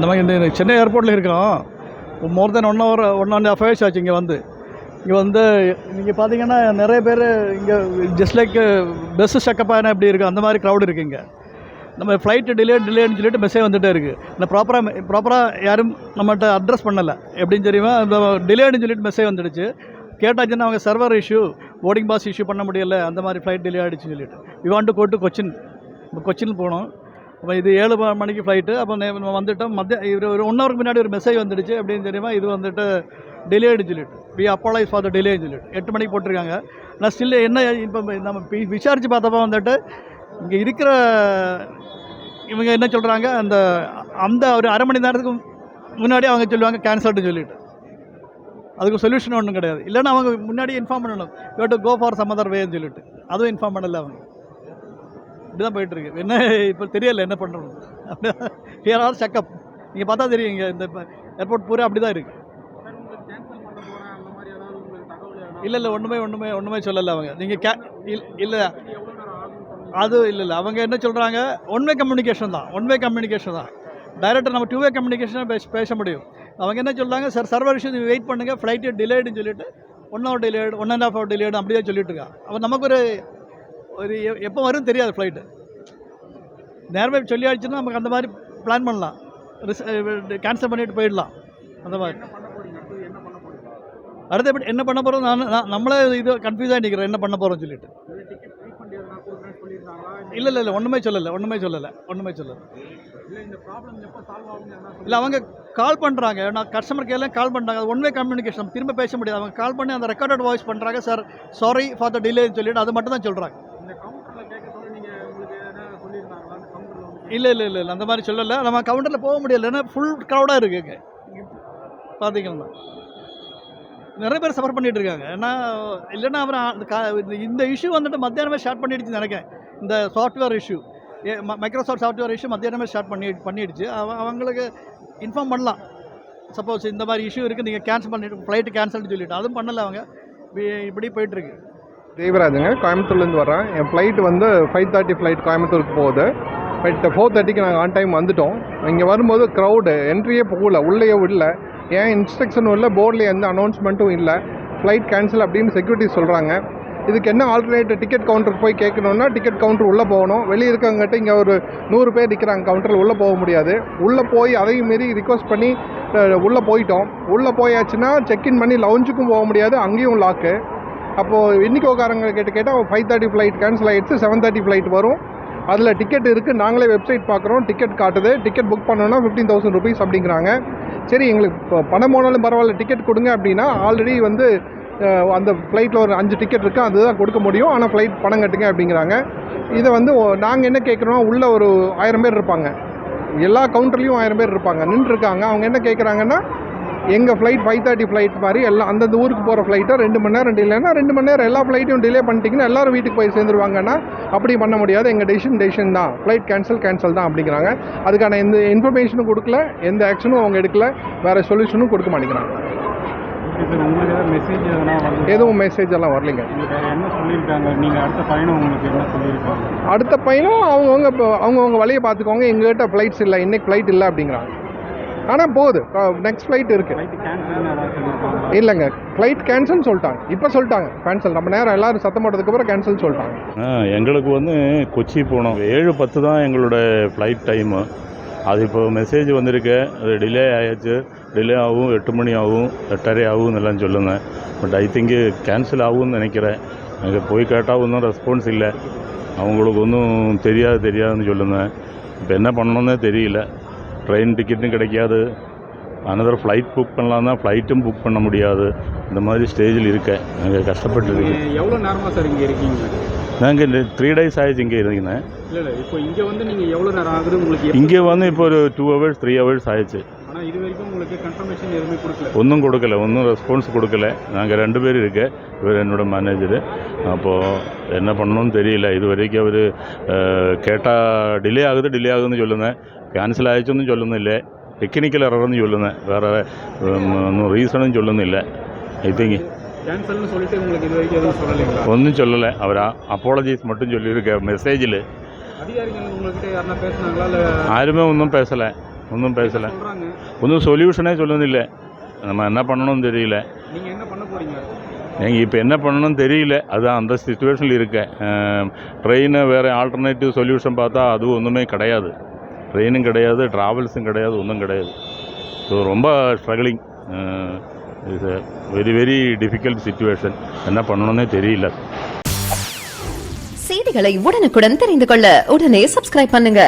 நம்ம இந்த சென்னை ஏர்போர்ட்டில் இருக்கிறோம். மோர் தென் 1 hour 1.5 hours ஆச்சு இங்கே வந்து. நீங்கள் பார்த்தீங்கன்னா நிறைய பேர் இங்கே ஜஸ்ட் லைக் பஸ்ஸு ஸ்டக்கப்பான எப்படி இருக்குது அந்த மாதிரி க்ரௌடு இருக்குது இங்கே. நம்ம ஃப்ளைட்டு டிலேன்னு சொல்லிட்டு மெசேஜ் வந்துகிட்டே இருக்குது. இந்த ப்ராப்பராக யாரும் நம்மகிட்ட அட்ரஸ் பண்ணலை. எப்படின்னு தெரியுமா, இந்த டிலேன்னு சொல்லிட்டு மெசேஜ் வந்துடுச்சு. கேட்டாச்சுன்னா அவங்க server issue, boarding pass issue பண்ண முடியலை, அந்த மாதிரி ஃப்ளைட் டிலே ஆகிடுச்சுன்னு சொல்லிட்டு we want to go to Cochin போகணும். அப்போ இது 7 மணிக்கு ஃப்ளைட்டு. அப்போ வந்துவிட்டோம். ஒரு 1 hour முன்னாடி ஒரு மெசேஜ் வந்துடுச்சு. எப்படின்னு தெரியுமா, இது வந்துட்டு டிலேன்னு சொல்லிட்டு வி அப்பாலைஸ் ஃபார் த டிலேன்னு சொல்லிட்டு 8 மணிக்கு போட்டிருக்காங்க. ஆனால் ஸ்டில் என்ன இப்போ நம்ம விசாரித்து பார்த்தப்போ வந்துட்டு இங்கே இருக்கிற இவங்க என்ன சொல்கிறாங்க, அந்த ஒரு அரை மணி நேரத்துக்கு முன்னாடி அவங்க சொல்லுவாங்க கேன்சல்னு சொல்லிட்டு. அதுக்கு சொல்யூஷன் ஒன்றும் கிடையாது. இல்லைன்னா அவங்க முன்னாடி இன்ஃபார்ம் பண்ணணும், you to go for some other வேன்னு சொல்லிட்டு. அதுவும் இன்ஃபார்ம் பண்ணலை அவங்க. இப்படிதான் போயிட்டுருக்கு. என்ன இப்போ தெரியல என்ன பண்ணுறது. அப்படியே ஹியர் செக்கப் நீங்கள் பார்த்தா தெரியும். இங்கே இந்த ஏர்போர்ட் பூரா அப்படி தான் இருக்குது. இல்லை ஒன்றுமே சொல்லலை அவங்க. நீங்கள் இல்லை அது இல்லை அவங்க என்ன சொல்கிறாங்க, ஒன் வே கம்யூனிகேஷன் தான். டைரெக்டாக நம்ம 2 way கம்யூனிகேஷன் பேச முடியும். அவங்க என்ன சொல்கிறாங்க, சார் சர்வர் இஷ்யூ வெயிட் பண்ணுங்கள், ஃப்ளைட்டு டிலேடுன்னு சொல்லிட்டு 1 hour டிலேடு 1.5 hour டிலேடு அப்படியே சொல்லிட்டு இருக்காங்க. அப்போ நமக்கு ஒரு எப்போ வரும் தெரியாது. ஃப்ளைட்டு நேரமே சொல்லியாச்சுன்னா நமக்கு அந்த மாதிரி பிளான் பண்ணலாம், கேன்சல் பண்ணிவிட்டு போயிடலாம். அந்த மாதிரி அடுத்து எப்படி என்ன பண்ண போகிறோம், நம்மளே இது கன்ஃபியூஸாக நிற்கிறோம் என்ன பண்ண போகிறோம்னு சொல்லிட்டு. இல்லை ஒன்றுமே சொல்லலை. இல்லை அவங்க கால் பண்ணுறாங்க, நான் கஸ்டமர் கேர்லாம் கால் பண்ணுறாங்க. அது 1 way கம்யூனிகேஷன், திரும்ப பேச முடியாது. அவங்க கால் பண்ணி அந்த ரெக்கார்டட் வாய்ஸ் பண்ணுறாங்க, சார் சாரி ஃபார் த டிலேன்னு சொல்லிட்டு அது மட்டும் தான் சொல்கிறாங்க. இல்லை அந்த மாதிரி சொல்லலை. நம்ம கவுண்டரில் போக முடியல, ஏன்னா ஃபுல் க்ரௌடாக இருக்குங்க. பார்த்தீங்கன்னா நிறைய பேர் சஃபர் பண்ணிகிட்டு இருக்காங்க. ஏன்னா இல்லைன்னா அப்புறம் இந்த இஷ்யூ வந்துட்டு மத்தியானமே ஸ்டார்ட் பண்ணிடுச்சு நினைக்கிறேன். இந்த software issue, Microsoft software issue மத்தியானமே ஸ்டார்ட் பண்ணிடுச்சு. அவங்களுக்கு இன்ஃபார்ம் பண்ணலாம், சப்போஸ் இந்த மாதிரி இஷ்யூ இருக்குது, நீங்கள் கேன்சல் பண்ணிவிட்டு ஃப்ளைட்டு கேன்சல்னு சொல்லிவிட்டு. அதுவும் பண்ணலை அவங்க. இப்படி போயிட்டுருக்கு. தேவராஜுங்க, கோயம்புத்தூர்லேருந்து வரேன். என் ஃப்ளைட் வந்து 5:30 ஃப்ளைட் கோயம்புத்தூருக்கு போகுது. பட் 4:30க்கு நாங்கள் ஆன் டைம் வந்துவிட்டோம். இங்கே வரும்போது க்ரௌடு என்ட்ரியே போகல, உள்ளேயே இல்லை. ஏன் இன்ஸ்ட்ரக்ஷனும் இல்லை, போர்டில் எந்த அனௌன்ஸ்மெண்ட்டும் இல்லை. ஃப்ளைட் கேன்சல் அப்படின்னு செக்யூரிட்டி சொல்கிறாங்க. இதுக்கு என்ன ஆல்டர்னேட்டிவ், டிக்கெட் கவுண்டருக்கு போய் கேட்கணுன்னா டிக்கெட் கவுண்டர் உள்ளே போகணும். வெளியே இருக்கவங்ககிட்ட இங்கே ஒரு 100 பேர் நிற்கிறாங்க கவுண்டரில், உள்ளே போக முடியாது. உள்ளே போய் அதையும் மீறி ரிக்வஸ்ட் பண்ணி உள்ளே போயிட்டோம். உள்ளே போயாச்சுன்னா செக்இன் பண்ணி லவுஞ்சுக்கும் போக முடியாது, அங்கேயும் லாக்கு. அப்போது இன்னிக்கோக்காரங்க கேட்டால் 5:30 ஃப்ளைட் கேன்சல் ஆகிடுச்சு, 7:30 ஃப்ளைட் வரும். அதில் டிக்கெட் இருக்குது, நாங்களே வெப்சைட் பார்க்குறோம், டிக்கெட் காட்டுது. டிக்கெட் புக் பண்ணோன்னா 15,000 rupees அப்படிங்கிறாங்க. சரி எங்களுக்கு இப்போ பணம் போனாலும் பரவாயில்ல, டிக்கெட் கொடுங்க அப்படின்னா ஆல்ரெடி வந்து அந்த ஃப்ளைட்டில் ஒரு 5 டிக்கெட் இருக்குது, அதுதான் கொடுக்க முடியும், ஆனால் ஃப்ளைட் பணம் கட்டுங்க அப்படிங்கிறாங்க. இதை வந்து நாங்கள் என்ன கேட்குறோம், உள்ளே ஒரு 1000 பேர் இருப்பாங்க, எல்லா கவுண்டர்லேயும் 1000 பேர் இருப்பாங்க, நின்றுருக்காங்க. அவங்க என்ன கேட்குறாங்கன்னா, எங்கள் ஃப்ளைட் 5:30 ஃப்ளைட் மாதிரி எல்லாம் அந்தந்த ஊருக்கு போகிற ஃப்ளைட்டை 2 மணி நேரம் டிலேனா 2 மணி நேரம் எல்லா ஃப்ளைட்டையும் டிலே பண்ணிட்டீங்கன்னா எல்லோரும் வீட்டுக்கு போய் சேர்ந்துருவாங்கன்னா, அப்படி பண்ண முடியாது, எங்கள் டெசிஷன் தான், ஃப்ளைட் கேன்சல் தான் அப்படிங்கிறாங்க. அதுக்கான எந்த இன்ஃபர்மேஷனும் கொடுக்கல, எந்த ஆக்ஷனும் அவங்க எடுக்கல, வேறு சொல்யூஷனும் கொடுக்க மாட்டேங்கிறாங்க. எதுவும் மெசேஜ் எல்லாம் வரலைங்க. என்ன சொல்லியிருக்காங்க, நீங்கள் அடுத்த பயணம் உங்களுக்கு என்ன சொல்லியிருக்காங்க? அடுத்த பயணம் அவங்கவுங்க வழியை பார்த்துக்கோங்க, எங்கள்கிட்ட ஃப்ளைட்ஸ் இல்லை, இன்றைக்கி ஃப்ளைட் இல்லை அப்படிங்கிறாங்க. ஆனால் போகுது, நெக்ஸ்ட் ஃப்ளைட் இருக்குது. இல்லைங்க, ஃப்ளைட் கேன்சல்னு சொல்லிட்டாங்க. இப்போ சொல்லிட்டாங்க கேன்சல், நம்ம நேரம் எல்லோரும் சத்தம் போட்டதுக்கப்புறம் கேன்சல் சொல்லிட்டாங்க. எங்களுக்கு வந்து கொச்சி போனோம். 7:10 தான் எங்களோட ஃப்ளைட் டைமு. அது இப்போ மெசேஜ் வந்திருக்கு, அது டிலே ஆகிடுச்சு, டிலே ஆகும், 8 மணி ஆகும், 8:30 ஆகும் எல்லாம் சொல்லுங்க. பட் ஐ திங்க் கேன்சல் ஆகும்னு நினைக்கிறேன். அங்கே போய் கேட்டால் ஒன்றும் ரெஸ்பான்ஸ் இல்லை, அவங்களுக்கு ஒன்றும் தெரியாதுன்னு சொல்லுங்க. இப்போ என்ன பண்ணணுன்னே தெரியல. ட்ரெயின் டிக்கெட்டும் கிடைக்காது, அனதர் ஃப்ளைட் புக் பண்ணலாம் தான், ஃப்ளைட்டும் புக் பண்ண முடியாது. இந்த மாதிரி ஸ்டேஜில் இருக்கேன். நாங்கள் கஷ்டப்பட்டுருக்கேன். எவ்வளோ நேரமாக சார் இங்கே இருக்கீங்க? நாங்கள் 3 days ஆகிடுச்சு இங்கே இருந்தேன். இல்லை இப்போ இங்கே வந்து நீங்கள் எவ்வளோ நேரம் ஆகுது உங்களுக்கு? இங்கே வந்து இப்போ ஒரு 2 hours 3 hours ஆயிடுச்சு. ஆனால் இது வரைக்கும் உங்களுக்கு கன்ஃபர்மேஷன் எதுவுமே கொடுக்கல? ஒன்றும் கொடுக்கல, ஒன்றும் ரெஸ்பான்ஸ் கொடுக்கல. நாங்கள் 2 பேர் இருக்கேன், இவர் என்னோடய மேனேஜரு. அப்போது என்ன பண்ணணும்னு தெரியல. இது வரைக்கும் அவர் கேட்டால் டிலே ஆகுதுன்னு சொல்லுங்க, கேன்சல் ஆயிடுச்சுன்னு சொல்லுന്നില്ല, டெக்னிக்கல் எரர்னு சொல்லுங்க, வேறு ஒன்றும் ரீசனும் சொல்லுന്നില്ല. ஐ திங்க் கேன்சல்னு சொல்லிட்டு உங்களுக்கு இது வரைக்கும் எதுவும் சொல்லலைங்களா? ஒன்றும் சொல்லலை. அவர் அப்பாலஜிஸ் மட்டும் சொல்லியிருக்க மெசேஜில். அதிகாரிகள் உங்கள்கிட்ட யாருன்னா பேசுனாங்களா? இல்லை யாருமே ஒன்றும் பேசலை. ஒன்றும் பேசலை, சொல்றாங்க. ஒன்றும் சொல்யூஷனே சொல்லுதில்லை. நம்ம என்ன பண்ணணும்னு தெரியல. நீங்க என்ன பண்ண போறீங்க? நீங்கள் இப்போ என்ன பண்ணணும்னு தெரியல, அதுதான் அந்த சுச்சுவேஷனில் இருக்கேன். ட்ரெயினை வேறு ஆல்டர்னேட்டிவ் சொல்யூஷன் பார்த்தா அதுவும் ஒன்றுமே கிடையாது. ட்ரெயினும் கிடையாது, ட்ராவல்ஸும் கிடையாது, ஒன்றும் கிடையாது. ஸோ ரொம்ப struggling. It's a very very difficult situation. என்ன பண்ணணும்னே தெரியல. செய்திகளை உடனுக்குடன் தெரிந்து கொள்ள உடனே சப்ஸ்கிரைப் பண்ணுங்க.